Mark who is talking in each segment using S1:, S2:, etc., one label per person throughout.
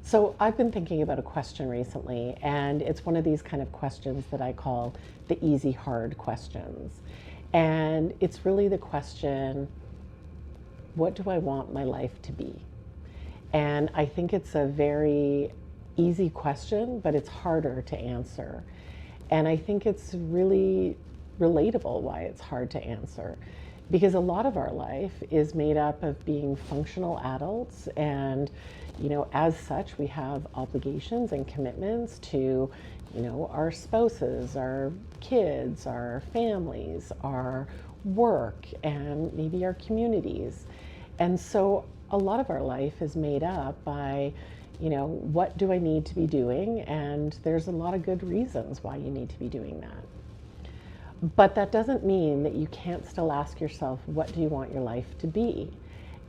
S1: So I've been thinking about a question recently, and it's one of these kind of questions that I call the easy hard questions. And it's really the question, what do I want my life to be? And I think it's a very easy question, but it's harder to answer. And I think it's really relatable why it's hard to answer. Because a lot of our life is made up of being functional adults, and as such, we have obligations and commitments to, our spouses, our kids, our families, our work, and maybe our communities. And so a lot of our life is made up by, what do I need to be doing? And there's a lot of good reasons why you need to be doing that. But that doesn't mean that you can't still ask yourself, what do you want your life to be?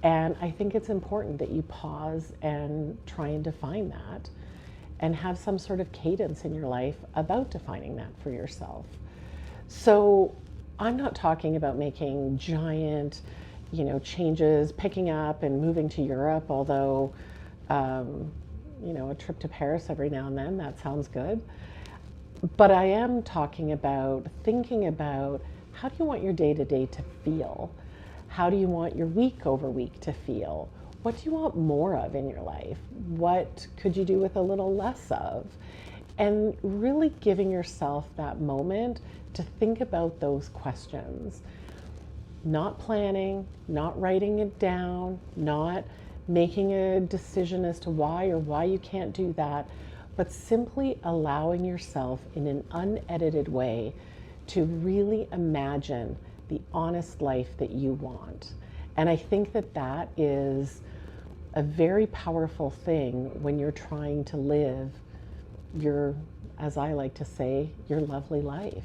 S1: And I think it's important that you pause and try and define that and have some sort of cadence in your life about defining that for yourself. So I'm not talking about making giant, changes, picking up and moving to Europe, although, a trip to Paris every now and then, that sounds good. But I am talking about thinking about, how do you want your day to day to feel? How do you want your week over week to feel? What do you want more of in your life? What could you do with a little less of? And really giving yourself that moment to think about those questions. Not planning, not writing it down, not making a decision as to why or why you can't do that, but simply allowing yourself in an unedited way to really imagine the honest life that you want. And I think that that is a very powerful thing when you're trying to live your, as I like to say, your lovely life.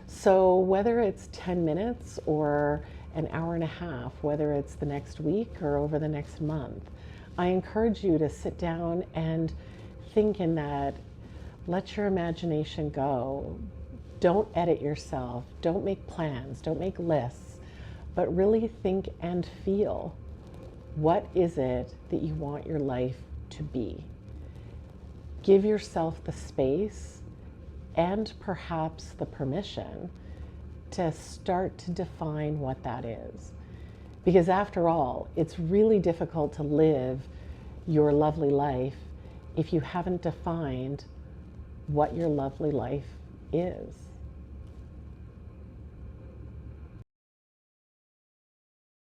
S1: So whether it's 10 minutes or an hour and a half, whether it's the next week or over the next month, I encourage you to sit down and think in that, let your imagination go. Don't edit yourself. Don't make plans. Don't make lists. But really think and feel, what is it that you want your life to be? Give yourself the space and perhaps the permission to start to define what that is. Because after all, it's really difficult to live your lovely life if you haven't defined what your lovely life is.